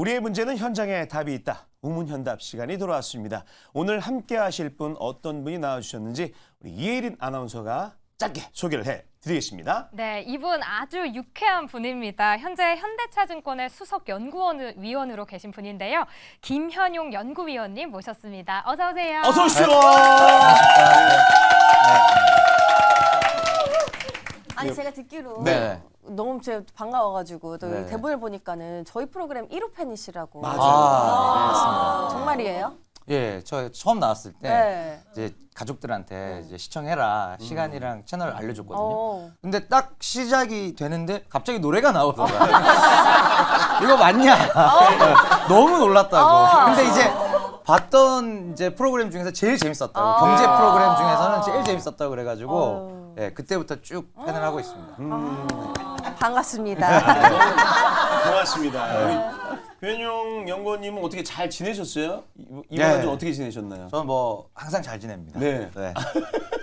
우리의 문제는 현장에 답이 있다. 우문현답 시간이 돌아왔습니다. 오늘 함께 하실 분 어떤 분이 나와주셨는지 우리 이혜린 아나운서가 짧게 소개를 해드리겠습니다. 네, 이분 아주 유쾌한 분입니다. 현재 현대차증권의 수석 연구위원으로 계신 분인데요. 김현용 연구위원님 모셨습니다. 어서 오세요. 어서 오십시오. 아니 제가 듣기로 네. 너무 제가 반가워가지고 또 네. 대본을 보니까는 저희 프로그램 1호 팬이시라고. 맞아요. 네, 맞습니다. 정말이에요? 예, 저 처음 나왔을 때 네. 이제 가족들한테 이제 시청해라 시간이랑 채널 알려줬거든요. 어. 근데 딱 시작이 되는데 갑자기 노래가 나오더라고요. 이거 맞냐? 너무 놀랐다고. 근데 이제 봤던 이제 프로그램 중에서 제일 재밌었다고. 경제 프로그램 중에서는 제일 재밌었다고 그래가지고 예, 그때부터 쭉 팬을 하고 있습니다. 반갑습니다. 고맙습니다. 우리 변용 연구원님은 어떻게 잘 지내셨어요? 이번 한 주 어떻게 지내셨나요? 저는 뭐 항상 잘 지냅니다. 네.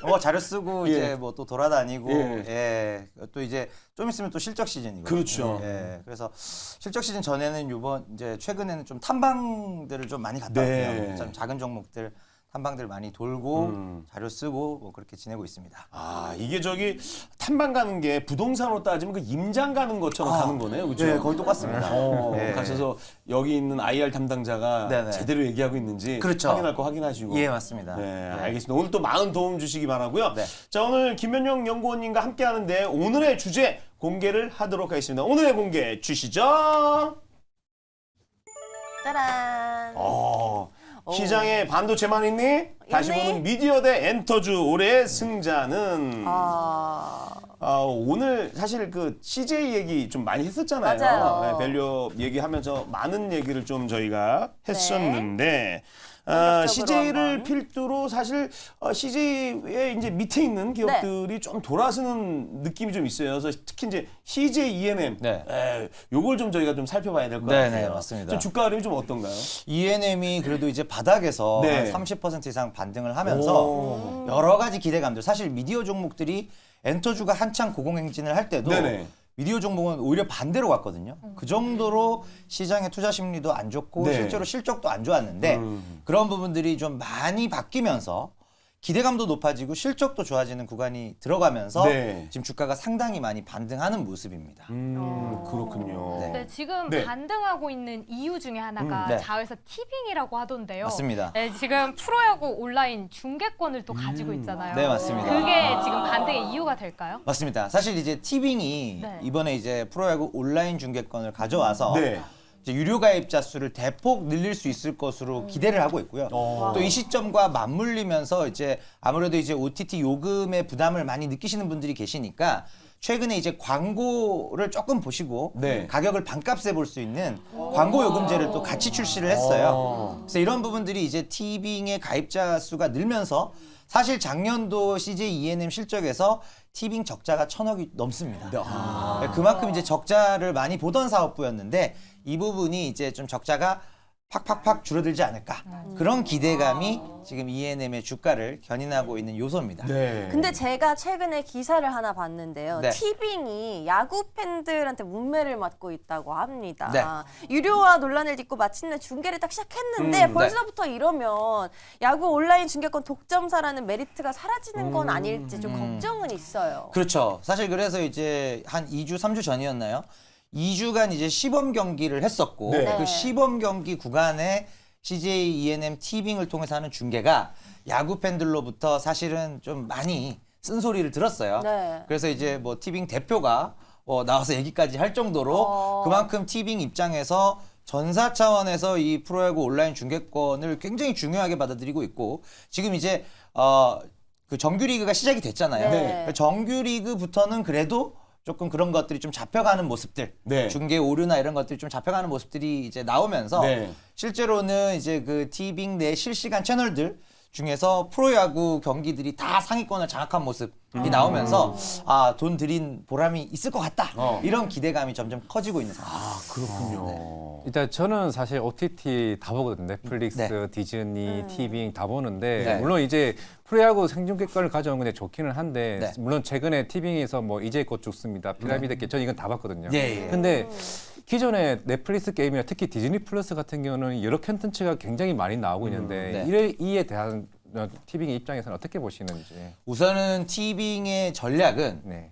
뭐 자료 쓰고 예. 이제 뭐 또 돌아다니고 예. 예. 또 이제 좀 있으면 또 실적 시즌이거든요. 그렇죠. 예. 그래서 실적 시즌 전에는 이번 이제 최근에는 좀 탐방들을 좀 많이 갔다 네. 왔고요. 좀 작은 종목들 탐방들 많이 돌고 자료 쓰고 뭐 그렇게 지내고 있습니다. 아, 이게 저기 탐방 가는 게 부동산으로 따지면 그 임장 가는 것처럼 가는 거네요. 그렇죠? 네, 거의 똑같습니다. 예. 가셔서 여기 있는 IR 담당자가 네네. 제대로 얘기하고 있는지 그렇죠. 확인할 거 확인하시고. 예, 맞습니다. 네, 알겠습니다. 오늘 또 많은 도움 주시기 바라고요. 네. 자, 오늘 김현용 연구원님과 함께 하는데 오늘의 주제 공개를 하도록 하겠습니다. 오늘의 공개 주시죠. 짜란. 시장에 반도체만 있니? 다시 있니? 보는 미디어 대 엔터주 올해의 승자는 오늘 사실 그 CJ 얘기 좀 많이 했었잖아요. 맞아요. 네, 밸류 얘기하면서 많은 얘기를 좀 저희가 했었는데 본격적으로 CJ를 한번. 필두로 사실 CJ의 이제 밑에 있는 기업들이 좀 돌아서는 느낌이 좀 있어요. 그래서 특히 이제 CJ E&M 네. 요걸 좀 저희가 좀 살펴봐야 될 것 네, 같아요. 네, 맞습니다. 좀 주가 흐름이 좀 어떤가요? E&M이 그래도 이제 바닥에서 네. 한 30% 이상 반등을 하면서 여러 가지 기대감들, 사실 미디어 종목들이 엔터주가 한창 고공행진을 할 때도 네네. 미디어 종목은 오히려 반대로 갔거든요. 그 정도로 시장의 투자 심리도 안 좋고 네. 실제로 실적도 안 좋았는데 그런 부분들이 좀 많이 바뀌면서 기대감도 높아지고 실적도 좋아지는 구간이 들어가면서 네. 지금 주가가 상당히 많이 반등하는 모습입니다. 그렇군요. 네. 네, 지금 네. 반등하고 있는 이유 중에 하나가 네. 자회사 티빙이라고 하던데요. 맞습니다. 네, 지금 프로야구 온라인 중계권을 또 가지고 있잖아요. 네, 맞습니다. 그게 지금 반등의 이유가 될까요? 맞습니다. 사실 이제 티빙이 네. 이번에 이제 프로야구 온라인 중계권을 가져와서 네. 이제 유료 가입자 수를 대폭 늘릴 수 있을 것으로 기대를 하고 있고요. 또 이 시점과 맞물리면서 이제 아무래도 이제 OTT 요금의 부담을 많이 느끼시는 분들이 계시니까 최근에 이제 광고를 조금 보시고 네. 가격을 반값에 볼 수 있는 광고 요금제를 또 같이 출시를 했어요. 그래서 이런 부분들이 이제 티빙의 가입자 수가 늘면서 사실 작년도 CJ E&M 실적에서 티빙 적자가 1,000억이 넘습니다. 그만큼 이제 적자를 많이 보던 사업부였는데 이 부분이 이제 좀 적자가 팍팍팍 줄어들지 않을까 그런 기대감이 지금 E&M의 주가를 견인하고 있는 요소입니다. 네. 근데 제가 최근에 기사를 하나 봤는데요. 네. 티빙이 야구 팬들한테 문매를 맞고 있다고 합니다. 네. 유료화 논란을 딛고 마침내 중계를 딱 시작했는데 벌써부터 이러면 야구 온라인 중계권 독점사라는 메리트가 사라지는 건 아닐지 좀 걱정은 있어요. 그렇죠. 사실 그래서 이제 한 2주, 3주 전이었나요? 2주간 이제 시범 경기를 했었고 네. 그 시범 경기 구간에 CJ E&M 티빙을 통해서 하는 중계가 야구 팬들로부터 사실은 좀 많이 쓴소리를 들었어요. 네. 그래서 이제 뭐 티빙 대표가 나와서 얘기까지 할 정도로 그만큼 티빙 입장에서 전사 차원에서 이 프로야구 온라인 중계권을 굉장히 중요하게 받아들이고 있고 지금 이제 그 정규리그가 시작이 됐잖아요. 네. 정규리그부터는 그래도 조금 그런 것들이 좀 잡혀가는 모습들, 네. 중계 오류나 이런 것들이 좀 잡혀가는 모습들이 이제 나오면서 네. 실제로는 이제 그 티빙 내 실시간 채널들 중에서 프로야구 경기들이 다 상위권을 장악한 모습 이 나오면서 돈 들인 보람이 있을 것 같다. 이런 기대감이 점점 커지고 있는 상황. 그렇군요. 일단 저는 사실 OTT 다 보거든요. 넷플릭스, 네. 디즈니, 티빙 다 보는데 네. 물론 이제 프로야구 생중계권을 가져온 건 좋기는 한데 네. 물론 최근에 티빙에서 뭐 이제 곧 죽습니다, 피라미드 게 전 이건 다 봤거든요. 예. 근데 기존의 넷플릭스 게임이나 특히 디즈니 플러스 같은 경우는 여러 콘텐츠가 굉장히 많이 나오고 있는데 네. 이에 대한 티빙의 입장에서는 어떻게 보시는지. 우선은 티빙의 전략은 네.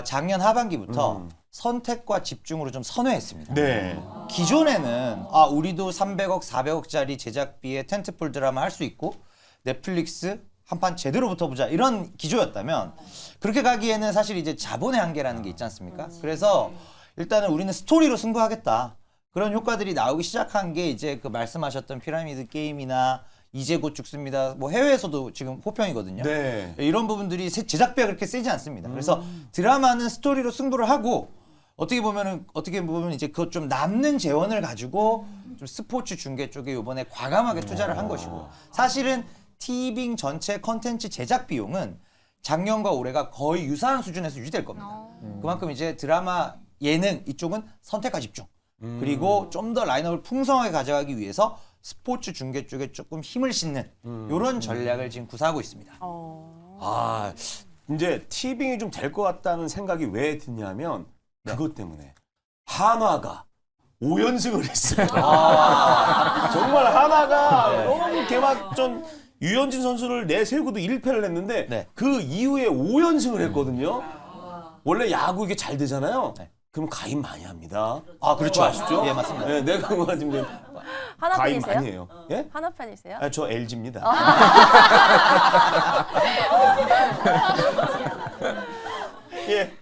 작년 하반기부터 선택과 집중으로 좀 선회했습니다. 네. 기존에는 우리도 300억, 400억짜리 제작비의 텐트폴 드라마 할 수 있고 넷플릭스 한 판 제대로 붙어보자 이런 기조였다면 그렇게 가기에는 사실 이제 자본의 한계라는 게 있지 않습니까? 그래서 일단은 우리는 스토리로 승부하겠다. 그런 효과들이 나오기 시작한 게 이제 그 말씀하셨던 피라미드 게임이나 이제 곧 죽습니다. 뭐 해외에서도 지금 호평이거든요. 네. 이런 부분들이 제작비가 그렇게 세지 않습니다. 그래서 드라마는 스토리로 승부를 하고 어떻게 보면 이제 그것 좀 남는 재원을 가지고 좀 스포츠 중계 쪽에 이번에 과감하게 투자를 한 것이고 사실은 티빙 전체 컨텐츠 제작 비용은 작년과 올해가 거의 유사한 수준에서 유지될 겁니다. 그만큼 이제 드라마, 예능 이쪽은 선택과 집중 그리고 좀 더 라인업을 풍성하게 가져가기 위해서 스포츠 중계 쪽에 조금 힘을 싣는 이런 전략을 지금 구사하고 있습니다. 이제 티빙이 좀 될 것 같다는 생각이 왜 드냐면 그것 때문에 한화가 5연승을 했어요. 정말 한화가 너무 개막전 유현진 선수를 내세우고도 1패를 했는데 네. 그 이후에 5연승을 했거든요. 원래 야구 이게 잘 되잖아요. 그럼 가입 많이 합니다. 그렇죠. 아시죠? 예, 맞습니다. 네, 내가 그거 지금 하나 가입 팬이세요? 많이 해요. 예? 하나 팬이세요? 저 LG입니다. 예.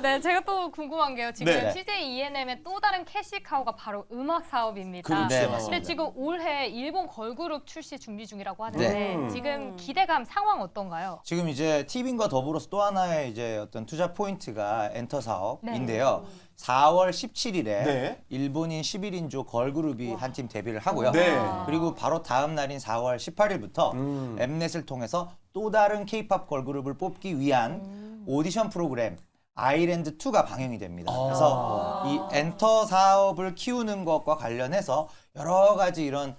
네. 제가 또 궁금한 게요. 지금 네. CJ ENM의 또 다른 캐시카우가 바로 음악 사업입니다. 그렇죠. 네, 근데 맞습니다. 지금 올해 일본 걸그룹 출시 준비 중이라고 하는데 네. 지금 기대감 상황 어떤가요? 지금 이제 티빙과 더불어서 또 하나의 이제 어떤 투자 포인트가 엔터 사업인데요. 4월 17일에 네. 일본인 11인조 걸그룹이 한 팀 데뷔를 하고요. 네. 그리고 바로 다음 날인 4월 18일부터 엠넷을 통해서 또 다른 케이팝 걸그룹을 뽑기 위한 오디션 프로그램 아이랜드 2가 방영이 됩니다. 그래서 이 엔터 사업을 키우는 것과 관련해서 여러 가지 이런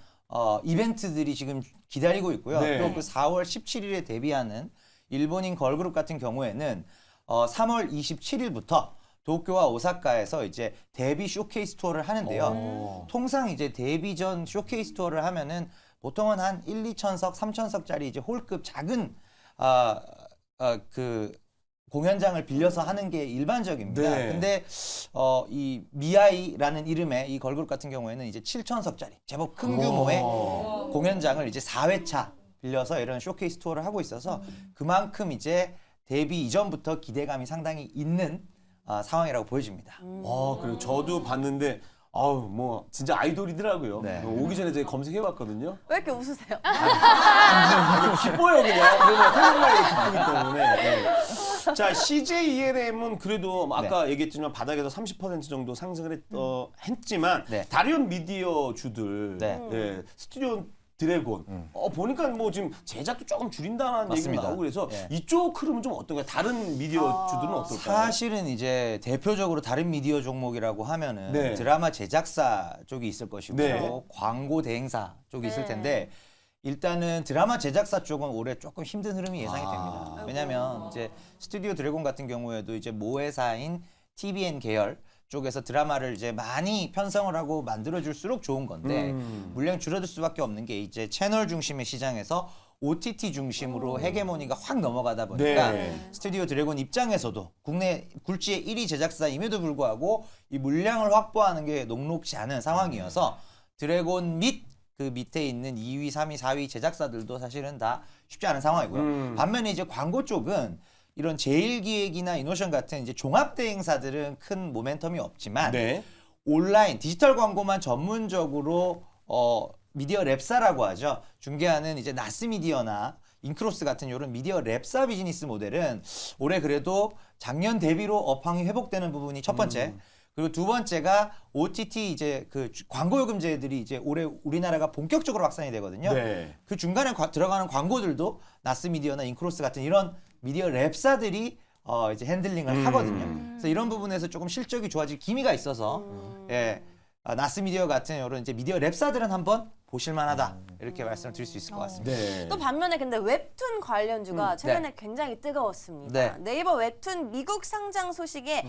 이벤트들이 지금 기다리고 있고요. 네. 또 그 4월 17일에 데뷔하는 일본인 걸그룹 같은 경우에는 3월 27일부터 도쿄와 오사카에서 이제 데뷔 쇼케이스 투어를 하는데요. 통상 이제 데뷔 전 쇼케이스 투어를 하면은 보통은 한 1, 2천석, 3천석짜리 이제 홀급 작은 그 공연장을 빌려서 하는 게 일반적입니다. 네. 근데 이 미아이라는 이름의 이 걸그룹 같은 경우에는 이제 7천석짜리 제법 큰 규모의 공연장을 이제 4회차 빌려서 이런 쇼케이스 투어를 하고 있어서 그만큼 이제 데뷔 이전부터 기대감이 상당히 있는 상황이라고 보여집니다. 그리고 저도 봤는데 뭐 진짜 아이돌이더라고요. 네. 오기 전에 제가 검색해봤거든요. 왜 이렇게 웃으세요? 기뻐요 그냥. 그러면 생각나게 기쁘기 때문에. 네. 자, CJ ENM은 그래도 아까 얘기했지만 바닥에서 30% 정도 상승을 했지만 네. 다른 미디어 주들, 네. 스튜디오 드래곤 보니까 뭐 지금 제작도 조금 줄인다는 얘기가 맞습니다. 나오고 그래서 네. 이쪽 흐름은 좀 어떤가요? 다른 미디어 주들은 어떨까요? 사실은 이제 대표적으로 다른 미디어 종목이라고 하면은 네. 드라마 제작사 쪽이 있을 것이고 네. 광고 대행사 쪽이 있을 네. 텐데 일단은 드라마 제작사 쪽은 올해 조금 힘든 흐름이 예상이 됩니다. 왜냐하면 이제 스튜디오 드래곤 같은 경우에도 이제 모회사인 TVN 계열 쪽에서 드라마를 이제 많이 편성을 하고 만들어줄수록 좋은 건데 물량 줄어들 수밖에 없는 게 이제 채널 중심의 시장에서 OTT 중심으로 헤게모니가 확 넘어가다 보니까 네. 스튜디오 드래곤 입장에서도 국내 굴지의 1위 제작사임에도 불구하고 이 물량을 확보하는 게 녹록지 않은 상황이어서 드래곤 및 그 밑에 있는 2위, 3위, 4위 제작사들도 사실은 다 쉽지 않은 상황이고요. 반면에 이제 광고 쪽은 이런 제일기획이나 이노션 같은 이제 종합 대행사들은 큰 모멘텀이 없지만 네. 온라인 디지털 광고만 전문적으로 미디어 랩사라고 하죠. 중개하는 이제 나스미디어나 인크로스 같은 이런 미디어 랩사 비즈니스 모델은 올해 그래도 작년 대비로 업황이 회복되는 부분이 첫 번째. 그리고 두 번째가 OTT 이제 그 광고 요금제들이 이제 올해 우리나라가 본격적으로 확산이 되거든요. 네. 그 중간에 들어가는 광고들도 나스미디어나 인크로스 같은 이런 미디어 랩사들이 이제 핸들링을 하거든요. 그래서 이런 부분에서 조금 실적이 좋아질 기미가 있어서 예, 나스미디어 같은 이런 이제 미디어 랩사들은 한번 보실만하다 이렇게 말씀을 드릴 수 있을 것 같습니다. 네. 또 반면에 근데 웹툰 관련주가 최근에 네. 굉장히 뜨거웠습니다. 네. 네이버 웹툰 미국 상장 소식에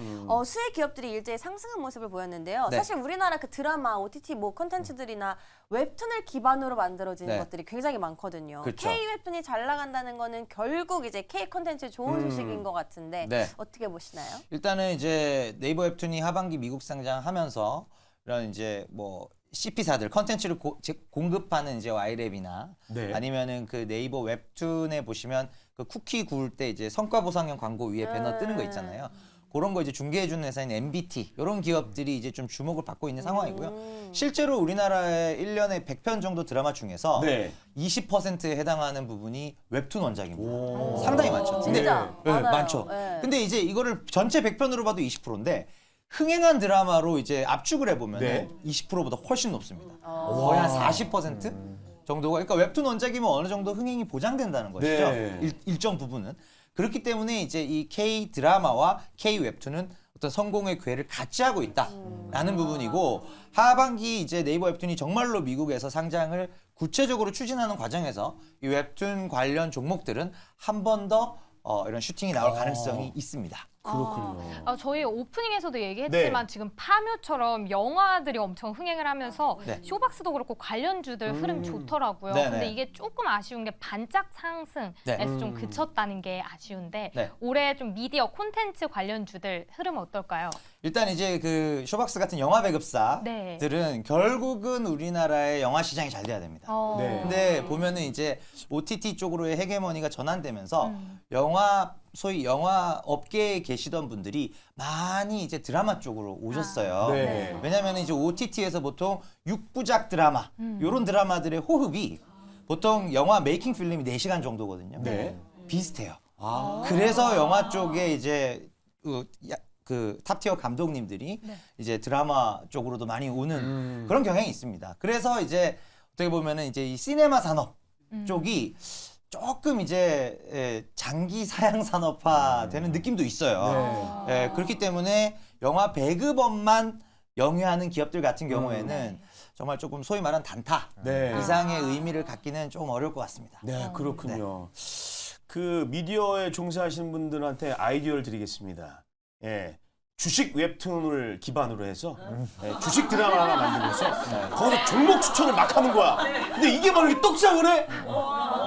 수혜 기업들이 일제히 상승한 모습을 보였는데요. 네. 사실 우리나라 그 드라마, OTT 뭐 컨텐츠들이나 웹툰을 기반으로 만들어지는 네. 것들이 굉장히 많거든요. 그쵸. K 웹툰이 잘 나간다는 거는 결국 이제 K 컨텐츠 좋은 소식인 것 같은데 네. 어떻게 보시나요? 일단은 이제 네이버 웹툰이 하반기 미국 상장하면서 이런 이제 뭐 CP사들 컨텐츠를 공급하는 이제 와이랩이나 네. 아니면은 그 네이버 웹툰에 보시면 그 쿠키 구울 때 이제 성과 보상형 광고 위에 배너 뜨는 거 있잖아요. 그런 거 이제 중개해주는 회사인 MBT 이런 기업들이 이제 좀 주목을 받고 있는 상황이고요. 실제로 우리나라의 1년에 100편 정도 드라마 중에서 네. 20%에 해당하는 부분이 웹툰 원작입니다. 오. 상당히 많죠. 근데 진짜 네, 많아요. 많죠. 네. 근데 이제 이거를 전체 100편으로 봐도 20%인데 흥행한 드라마로 이제 압축을 해보면 네. 20%보다 훨씬 높습니다. 거의 한 40% 정도가 그러니까 웹툰 원작이면 어느 정도 흥행이 보장된다는 것이죠. 네. 일정 부분은. 그렇기 때문에 이제 이 K 드라마와 K 웹툰은 어떤 성공의 기회를 같이 하고 있다라는 부분이고 하반기 이제 네이버 웹툰이 정말로 미국에서 상장을 구체적으로 추진하는 과정에서 이 웹툰 관련 종목들은 한 번 더 이런 슈팅이 나올 가능성이 있습니다. 그렇군요. 저희 오프닝에서도 얘기했지만 네. 지금 파묘처럼 영화들이 엄청 흥행을 하면서 네. 쇼박스도 그렇고 관련주들 흐름 좋더라고요. 네네. 근데 이게 조금 아쉬운 게 반짝 상승에서 네. 좀 그쳤다는 게 아쉬운데 네. 올해 좀 미디어 콘텐츠 관련주들 흐름 어떨까요? 일단 이제 그 쇼박스 같은 영화 배급사들은 결국은 우리나라의 영화 시장이 잘 돼야 됩니다. 네. 근데 보면은 이제 OTT 쪽으로의 헤게모니가 전환되면서 영화 소위 영화 업계에 계시던 분들이 많이 이제 드라마 쪽으로 오셨어요. 네. 왜냐하면 이제 OTT에서 보통 6부작 드라마 이런 드라마들의 호흡이 보통 영화 메이킹 필름이 4시간 정도거든요. 네. 비슷해요. 아. 그래서 영화 쪽에 이제 그 탑티어 감독님들이 이제 드라마 쪽으로도 많이 오는 그런 경향이 있습니다. 그래서 이제 어떻게 보면은 이제 이 시네마 산업 쪽이 조금 이제 장기 사양 산업화 되는 느낌도 있어요. 그렇기 때문에 영화 배급업만 영위하는 기업들 같은 경우에는 정말 조금 소위 말하는 단타 네. 이상의 의미를 갖기는 조금 어려울 것 같습니다. 네, 그렇군요. 그 미디어에 종사하시는 분들한테 아이디어를 드리겠습니다. 예. 주식 웹툰을 기반으로 해서 주식 드라마 하나 만들면서 거기서 종목 추천을 막 하는 거야. 근데 이게 바로 이렇게 떡상을 해?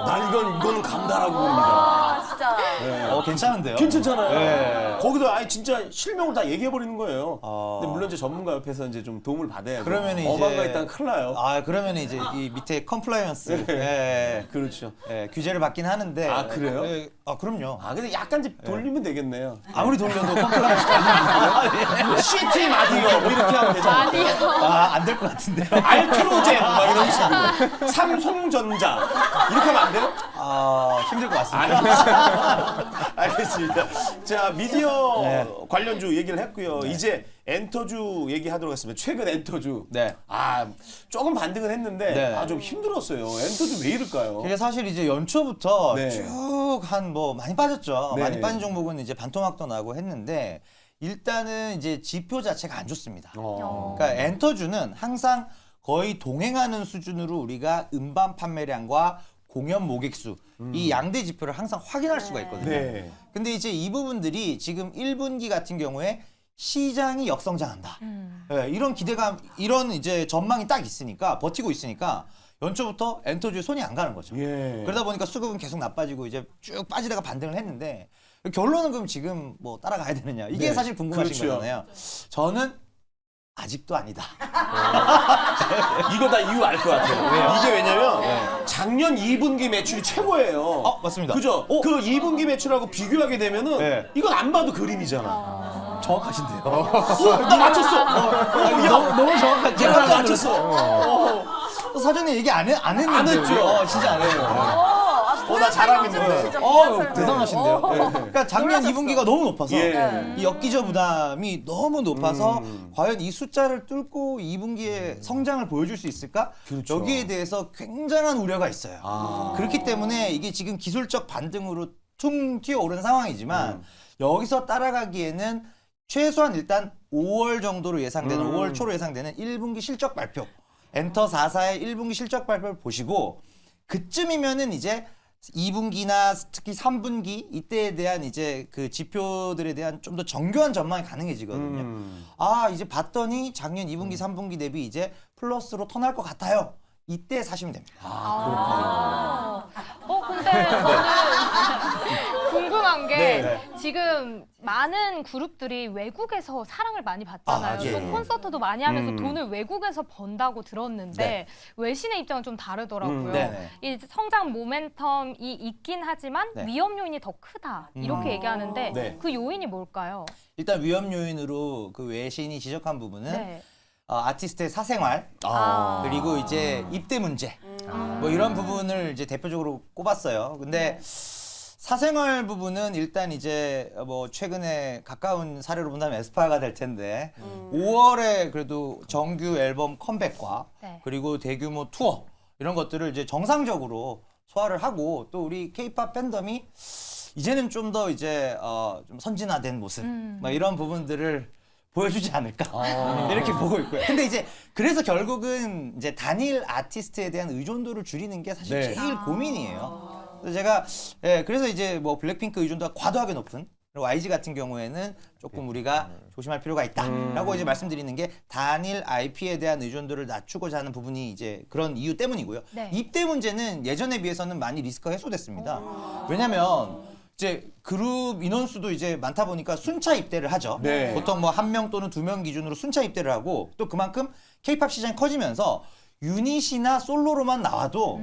난 이거는 간다라고 봅니다. 아 진짜. 괜찮은데요? 괜찮잖아요. 네. 거기다 아예 진짜 실명을 다 얘기해 버리는 거예요. 어. 근데 물론 이제 전문가 옆에서 이제 좀 도움을 받아야죠. 그러면은 어망가 이제- 있다가 큰일 나요. 그러면 이제 이 밑에 컴플라이언스 그렇죠. 규제를 받긴 하는데. 아, 그래요? 그럼요. 근데 약간 이제 돌리면 되겠네요. 아무리 돌려도 컴플라이언스 아닌데요? CT 마디오 뭐 이렇게 하면 되잖아요. 안 될 것 같은데요. 알트로젠 막 이런 식으로. 삼성전자 이렇게 하면 안 돼요? 힘들 것 같습니다. 알겠습니다. 자, 미디어 네. 관련주 얘기를 했고요. 이제 엔터주 얘기하도록 하겠습니다. 최근 엔터주. 네. 조금 반등은 했는데 네. 좀 힘들었어요. 엔터주 왜 이럴까요? 그게 사실 이제 연초부터 네. 쭉 한 뭐 많이 빠졌죠. 네. 많이 빠진 종목은 이제 반토막도 나고 했는데 일단은 이제 지표 자체가 안 좋습니다. 그러니까 엔터주는 항상 거의 동행하는 수준으로 우리가 음반 판매량과 공연 모객수 이 양대 지표를 항상 확인할 수가 있거든요. 네. 근데 이제 이 부분들이 지금 1분기 같은 경우에 시장이 역성장한다. 이런 기대감, 이런 이제 전망이 딱 있으니까 버티고 있으니까 연초부터 엔터주에 손이 안 가는 거죠. 예. 그러다 보니까 수급은 계속 나빠지고 이제 쭉 빠지다가 반등을 했는데 결론은 그럼 지금 뭐 따라가야 되느냐 이게 네. 사실 궁금하신 그렇죠. 거잖아요. 저는 아직도 아니다. 이거 다 이유 알 것 같아요. 이게 왜냐면 작년 2분기 매출이 최고예요. 맞습니다. 그죠? 그 2분기 매출하고 비교하게 되면은 네. 이건 안 봐도 그림이잖아. 정확하신데요. 나 맞췄어. 너무 정확한. 제가 맞췄어. 사전에 얘기 안 했는데. 안 했죠. 진짜 안 해요. 나 잘하고 있는 거예요. 대단하신데요. 그러니까 작년 2분기가 너무 높아서 예. 이 역기저 부담이 너무 높아서 과연 이 숫자를 뚫고 2분기에 성장을 보여줄 수 있을까? 그렇죠. 여기에 대해서 굉장한 우려가 있어요. 그렇기 때문에 이게 지금 기술적 반등으로 퉁 튀어오른 상황이지만 여기서 따라가기에는 최소한 일단 5월 정도로 예상되는 5월 초로 예상되는 1분기 실적 발표 엔터 4사의 1분기 실적 발표를 보시고 그쯤이면은 이제 2분기나 특히 3분기 이때에 대한 이제 그 지표들에 대한 좀 더 정교한 전망이 가능해지거든요. 아 이제 봤더니 작년 2분기 3분기 대비 이제 플러스로 턴할 것 같아요. 이때 사시면 됩니다. 근데 저는 궁금한 게 네. 지금 많은 그룹들이 외국에서 사랑을 많이 받잖아요. 예. 또 콘서트도 많이 하면서 돈을 외국에서 번다고 들었는데 네. 외신의 입장은 좀 다르더라고요. 네네. 이 성장 모멘텀이 있긴 하지만 네. 위험 요인이 더 크다 이렇게 얘기하는데 네. 그 요인이 뭘까요? 일단 위험 요인으로 그 외신이 지적한 부분은 네. 아티스트의 사생활 아. 그리고 이제 입대 문제 뭐 이런 부분을 이제 대표적으로 꼽았어요. 근데 사생활 부분은 일단 이제 뭐 최근에 가까운 사례로 본다면 에스파가 될 텐데 5월에 그래도 정규 앨범 컴백과 네. 그리고 대규모 투어 이런 것들을 이제 정상적으로 소화를 하고 또 우리 K-팝 팬덤이 이제는 좀 더 이제 좀 선진화된 모습 뭐 이런 부분들을 보여주지 않을까 이렇게 보고 있고요. 근데 이제 그래서 결국은 이제 단일 아티스트에 대한 의존도를 줄이는 게 사실 네. 제일 고민이에요. 그래서 제가 그래서 이제 뭐 블랙핑크 의존도가 과도하게 높은 그리고 YG 같은 경우에는 조금 우리가 조심할 필요가 있다라고 이제 말씀드리는 게 단일 IP에 대한 의존도를 낮추고자 하는 부분이 이제 그런 이유 때문이고요. 네. 입대 문제는 예전에 비해서는 많이 리스크가 해소됐습니다. 왜냐면 이제 그룹 인원수도 이제 많다 보니까 순차 입대를 하죠. 네. 보통 뭐 1명 또는 2명 기준으로 순차 입대를 하고 또 그만큼 K-팝 시장이 커지면서 유닛이나 솔로로만 나와도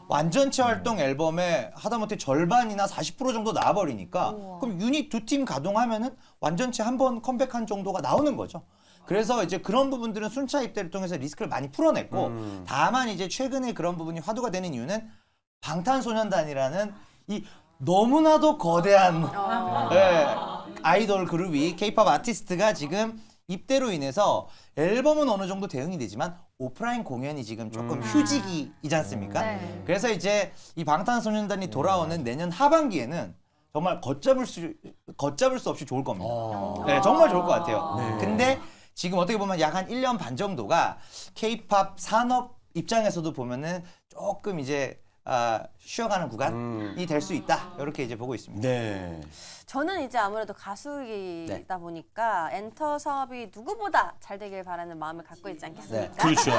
완전체 활동 앨범의 하다못해 절반이나 40% 정도 나와버리니까 그럼 유닛 2팀 가동하면은 완전체 한 번 컴백한 정도가 나오는 거죠. 그래서 이제 그런 부분들은 순차 입대를 통해서 리스크를 많이 풀어냈고 다만 이제 최근에 그런 부분이 화두가 되는 이유는 방탄소년단이라는 이 너무나도 거대한 아이돌 그룹이 K-팝 아티스트가 지금 입대로 인해서 앨범은 어느 정도 대응이 되지만 오프라인 공연이 지금 조금 휴직이지 않습니까? 네. 그래서 이제 이 방탄소년단이 돌아오는 내년 하반기에는 정말 걷잡을 수 없이 좋을 겁니다. 네, 정말 좋을 것 같아요. 근데 지금 어떻게 보면 약 한 1년 반 정도가 K-팝 산업 입장에서도 보면은 조금 이제 쉬어가는 구간이 될 수 있다. 이렇게 이제 보고 있습니다. 네. 저는 이제 아무래도 가수이다 보니까 엔터 사업이 누구보다 잘 되길 바라는 마음을 갖고 있지 않겠습니까? 그렇죠.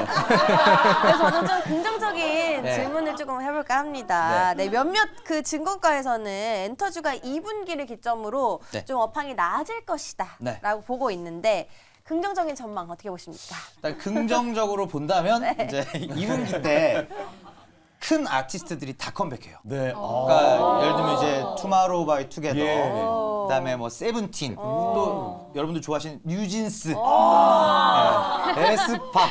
그래서 저는 좀 긍정적인 네. 질문을 조금 해볼까 합니다. 네, 몇몇 그 증권가에서는 엔터주가 2분기를 기점으로 네. 좀 업황이 나아질 것이다 네. 라고 보고 있는데 긍정적인 전망 어떻게 보십니까? 일단 긍정적으로 본다면 이제 2분기 때 큰 아티스트들이 다 컴백해요. 네. 그러니까 예를 들면 이제 투마로우 바이 투게더, 예. 그다음에 뭐 세븐틴, 또 여러분들 좋아하시는 뉴진스, 에스파,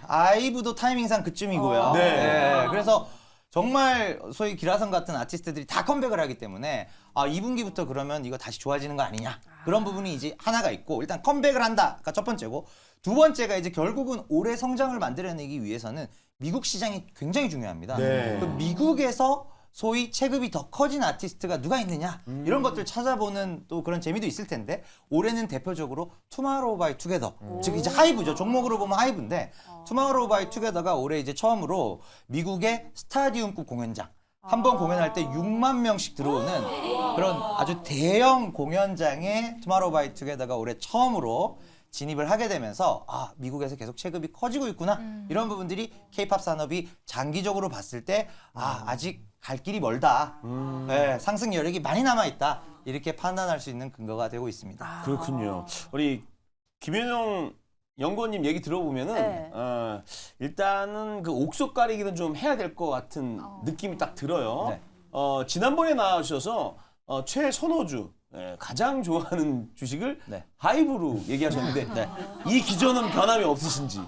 아이브도 타이밍상 그쯤이고요. 네. 그래서 정말 소위 기라성 같은 아티스트들이 다 컴백을 하기 때문에 2분기부터 그러면 이거 다시 좋아지는 거 아니냐 그런 부분이 이제 하나가 있고 일단 컴백을 한다가 첫 번째고 두 번째가 이제 결국은 올해 성장을 만들어내기 위해서는 미국 시장이 굉장히 중요합니다. 네. 그 미국에서 소위 체급이 더 커진 아티스트가 누가 있느냐 이런 것들 찾아보는 또 그런 재미도 있을 텐데 올해는 대표적으로 투마로우 바이 투게더 즉 이제 하이브죠. 종목으로 보면 하이브인데 투마로우 바이 투게더가 올해 이제 처음으로 미국의 스타디움급 공연장 한 번 공연할 때 6만 명씩 들어오는 그런 아주 대형 공연장에 투마로우 바이 투게더가 올해 처음으로 진입을 하게 되면서 미국에서 계속 체급이 커지고 있구나 이런 부분들이 K-팝 산업이 장기적으로 봤을 때 아직 갈 길이 멀다 상승 여력이 많이 남아 있다 이렇게 판단할 수 있는 근거가 되고 있습니다. 그렇군요. 우리 김현영 연구원님 얘기 들어보면은 네. 일단은 그 옥석 가리기는 좀 해야 될 것 같은 느낌이 딱 들어요. 네. 지난번에 나와주셔서 최선호주 가장 좋아하는 주식을 네. 하이브로 얘기하셨는데 이 기조는 변함이 없으신지.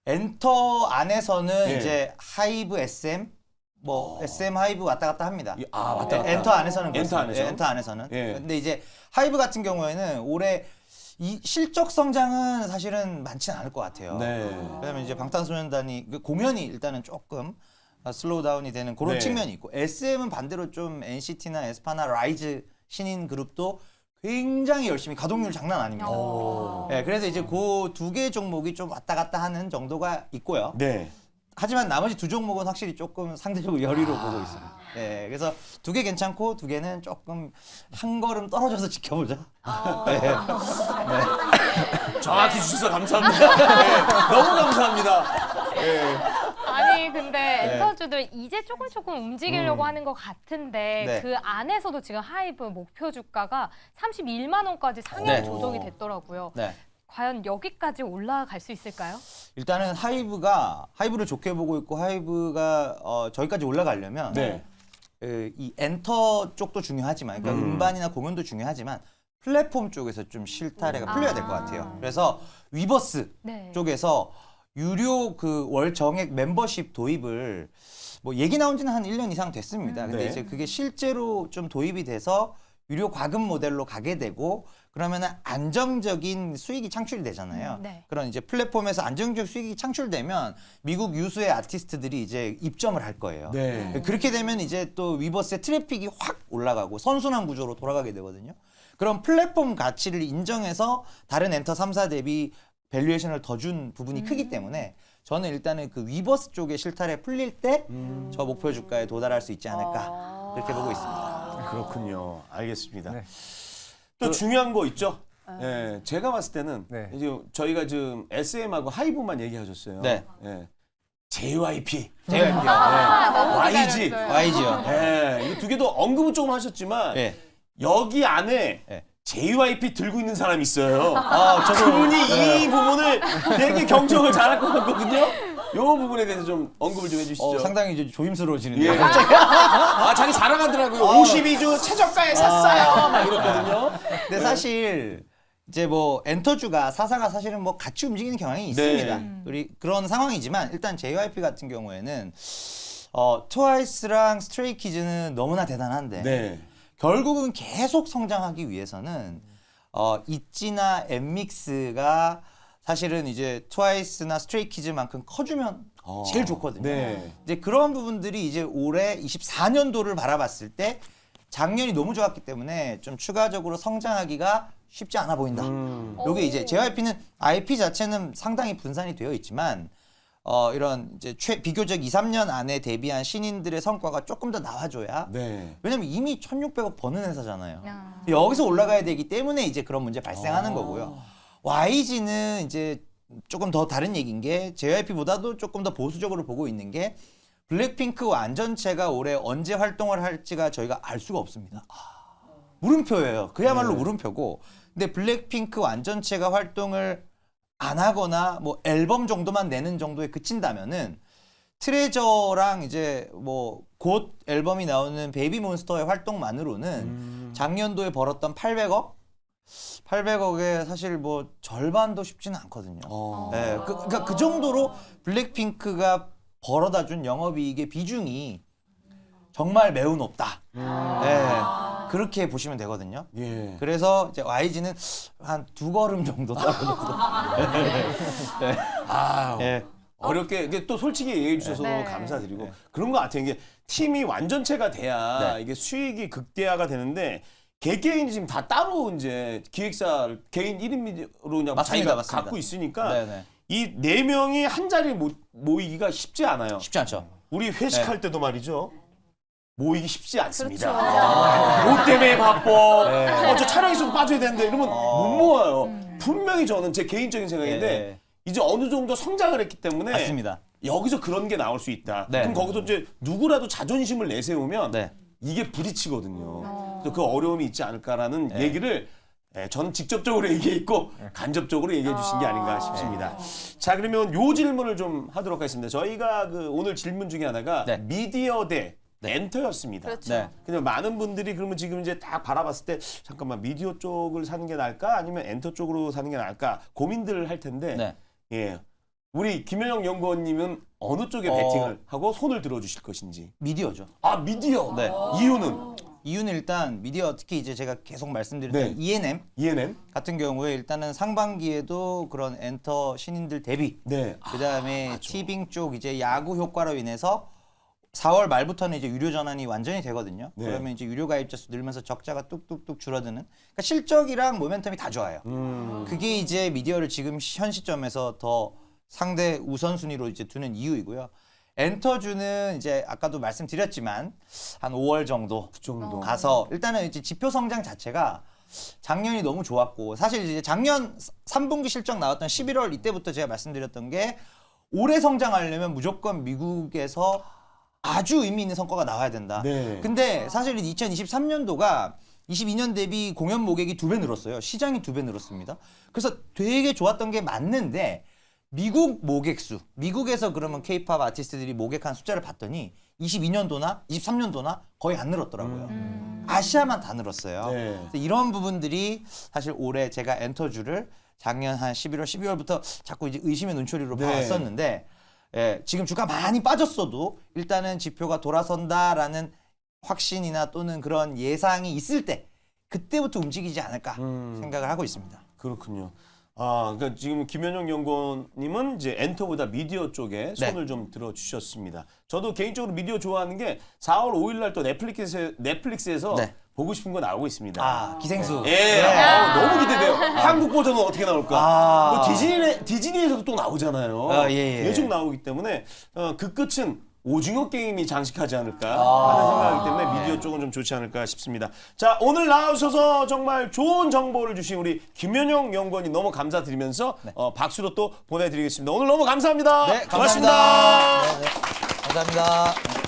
엔터 안에서는 예. 이제 하이브 SM 뭐 SM 하이브 왔다 갔다 합니다. 왔다 갔다. 엔터 안에서는 엔터 그렇습니다. 안에서? 엔터 안에서는. 예. 근데 이제 하이브 같은 경우에는 올해 이 실적 성장은 사실은 많지는 않을 것 같아요. 네. 왜냐면 이제 방탄소년단이 그 공연이 일단은 조금 슬로우 다운이 되는 그런 네. 측면이 있고 SM은 반대로 좀 NCT나 에스파나 라이즈 신인 그룹도 굉장히 열심히 가동률 장난 아닙니다. 네, 그래서 이제 그 두 개 종목이 좀 왔다 갔다 하는 정도가 있고요. 네. 하지만 나머지 두 종목은 확실히 조금 상대적으로 여리로 보고 있습니다. 네, 그래서 두 개 괜찮고 두 개는 조금 한 걸음 떨어져서 지켜보자. 네. 정확히 주셔서 감사합니다. 네, 너무 감사합니다. 네. 아니 근데 엔터주들 이제 조금 움직이려고 하는 것 같은데 네. 그 안에서도 지금 하이브 목표 주가가 31만 원까지 상향 네. 조정이 됐더라고요. 네. 과연 여기까지 올라갈 수 있을까요? 일단은 하이브를 좋게 보고 있고 하이브가 저기까지 올라가려면 네. 이 엔터 쪽도 중요하지만 그러니까 음반이나 공연도 중요하지만 플랫폼 쪽에서 좀 실타래가 풀려야 될 것 같아요. 그래서 위버스 네. 쪽에서 유료 그 월 정액 멤버십 도입을 뭐 얘기 나온 지는 한 1년 이상 됐습니다. 근데 네. 이제 그게 실제로 좀 도입이 돼서 유료 과금 모델로 가게 되고 그러면은 안정적인 수익이 창출이 되잖아요. 네. 그런 이제 플랫폼에서 안정적 수익이 창출되면 미국 유수의 아티스트들이 이제 입점을 할 거예요. 네. 그렇게 되면 이제 또 위버스의 트래픽이 확 올라가고 선순환 구조로 돌아가게 되거든요. 그럼 플랫폼 가치를 인정해서 다른 엔터 3사 대비 밸류에이션을 더 준 부분이 크기 때문에 저는 일단은 그 위버스 쪽의 실타래 풀릴 때 저 목표 주가에 도달할 수 있지 않을까 그렇게 보고 있습니다. 그렇군요. 알겠습니다. 네. 또 중요한 거 있죠? 예, 제가 봤을 때는 네. 이제 저희가 지금 SM하고 하이브만 얘기하셨어요. 네. 예. JYP, JYP요. 너무 YG. 기다렸어요. YG요. 예, 이 두 개도 언급은 조금 하셨지만 예. 여기 안에 예. JYP 들고 있는 사람이 있어요. 저도 그분이 이 부분을 되게 경청을 잘할 것 같거든요. 이 부분에 대해서 좀 언급을 좀 해주시죠. 상당히 이제 조심스러워지는데. 예. 자기 자랑하더라고요. 52주 최저가에 샀어요. 막 이랬거든요. 근데 사실 이제 뭐 엔터주가 사사가 사실은 뭐 같이 움직이는 경향이 있습니다. 우리 그런 상황이지만 일단 JYP 같은 경우에는 트와이스랑 스트레이키즈는 너무나 대단한데 네. 결국은 계속 성장하기 위해서는 있지나 엠믹스가 사실은 이제 트와이스나 스트레이키즈만큼 커주면 제일 좋거든요. 네. 이제 그런 부분들이 이제 올해 24년도를 바라봤을 때 작년이 너무 좋았기 때문에 좀 추가적으로 성장하기가 쉽지 않아 보인다. 요게 이제 JYP는 IP 자체는 상당히 분산이 되어 있지만 이런 이제 비교적 2, 3년 안에 데뷔한 신인들의 성과가 조금 더 나와줘야. 네. 왜냐면 이미 1,600억 버는 회사잖아요. 아. 여기서 올라가야 되기 때문에 이제 그런 문제 발생하는 거고요. YG는 이제 조금 더 다른 얘기인 게 JYP보다도 조금 더 보수적으로 보고 있는 게 블랙핑크 완전체가 올해 언제 활동을 할지가 저희가 알 수가 없습니다. 물음표예요. 그야말로 물음표고. 근데 블랙핑크 완전체가 활동을 안 하거나 뭐 앨범 정도만 내는 정도에 그친다면은 트레저랑 이제 뭐 곧 앨범이 나오는 베이비몬스터의 활동만으로는 작년도에 벌었던 800억에 사실 뭐 절반도 쉽지는 않거든요. 네, 그러니까 그 정도로 블랙핑크가 벌어다 준 영업이익의 비중이 정말 매우 높다. 네, 그렇게 보시면 되거든요. 예. 그래서 이제 YG는 한 2걸음 정도 떨어져서. 아, 예. 어렵게 이게 또 솔직히 얘기해 주셔서 네. 감사드리고 그런 것 같아요. 이게 팀이 완전체가 돼야 네. 이게 수익이 극대화가 되는데 개개인이 지금 다 따로 이제 기획사 개인 1인으로 그냥 맞습니다, 자기가 맞습니다. 갖고 있으니까 네네. 이 4명이 한 자리에 모이기가 쉽지 않아요. 쉽지 않죠. 우리 회식할 네. 때도 말이죠. 모이기 쉽지 않습니다. 그렇죠. 뭐 때문에 바빠. 네. 저 촬영 있어도 빠져야 되는데 이러면 못 모아요. 분명히 저는 제 개인적인 생각인데 네. 이제 어느 정도 성장을 했기 때문에 맞습니다. 여기서 그런 게 나올 수 있다. 네. 그럼 거기서 이제 누구라도 자존심을 내세우면 네. 이게 부딪히거든요. 그래서 그 어려움이 있지 않을까라는 얘기를 저는 직접적으로 얘기했고 간접적으로 얘기해 주신 게 아닌가 싶습니다. 자, 그러면 요 질문을 좀 하도록 하겠습니다. 저희가 그 오늘 질문 중에 하나가 네. 미디어 대 엔터였습니다. 그렇죠. 네. 근데 많은 분들이 그러면 지금 이제 딱 바라봤을 때 잠깐만 미디어 쪽을 사는 게 나을까 아니면 엔터 쪽으로 사는 게 나을까 고민들을 할 텐데 네. 예. 우리 김현영 연구원님은 어느 쪽에 베팅을 하고 손을 들어주실 것인지. 미디어죠. 아, 미디어. 네. 이유는 이유는 일단 미디어 특히 이제 제가 계속 말씀드렸던 네. ENM ENM. 같은 경우에 일단은 상반기에도 그런 엔터 신인들 데뷔 네. 그다음에 티빙 쪽 이제 야구 효과로 인해서 4월 말부터는 이제 유료 전환이 완전히 되거든요. 네. 그러면 이제 유료 가입자 수 늘면서 적자가 뚝뚝뚝 줄어드는. 그러니까 실적이랑 모멘텀이 다 좋아요. 그게 이제 미디어를 지금 현 시점에서 더 상대 우선순위로 이제 두는 이유이고요. 엔터주는 이제 아까도 말씀드렸지만 한 5월 정도 정도. 가서 일단은 이제 지표 성장 자체가 작년이 너무 좋았고 사실 이제 작년 3분기 실적 나왔던 11월 이때부터 제가 말씀드렸던 게 올해 성장하려면 무조건 미국에서 아주 의미 있는 성과가 나와야 된다. 네. 근데 사실 2023년도가 22년 대비 공연 모객이 2배 늘었어요. 시장이 2배 늘었습니다. 그래서 되게 좋았던 게 맞는데 미국 모객 수, 미국에서 그러면 케이팝 아티스트들이 모객한 숫자를 봤더니 22년도나 23년도나 거의 안 늘었더라고요. 아시아만 다 늘었어요. 네. 그래서 이런 부분들이 사실 올해 제가 엔터주를 작년 한 11월, 12월부터 자꾸 이제 의심의 눈초리로 네. 봐왔었는데 예, 지금 주가 많이 빠졌어도 일단은 지표가 돌아선다라는 확신이나 또는 그런 예상이 있을 때 그때부터 움직이지 않을까 생각을 하고 있습니다. 그렇군요. 아, 그러니까 지금 김현영 연구원님은 이제 엔터보다 미디어 쪽에 네. 손을 좀 들어주셨습니다. 저도 개인적으로 미디어 좋아하는 게 4월 5일 날 또 넷플릭스에서 네. 보고 싶은 거 나오고 있습니다. 아, 기생수. 예, 네. 너무 기대돼요. 한국 버전은 어떻게 나올까? 아. 뭐 디즈니에서도 또 나오잖아요. 아, 예, 예. 계속 나오기 때문에 그 끝은 오징어 게임이 장식하지 않을까 하는 생각이기 때문에 미디어 쪽은 좀 좋지 않을까 싶습니다. 자, 오늘 나오셔서 정말 좋은 정보를 주신 우리 김현영 연구원이 너무 감사드리면서 박수로 또 보내드리겠습니다. 오늘 너무 감사합니다. 네, 고맙습니다. 감사합니다. 네, 네. 감사합니다.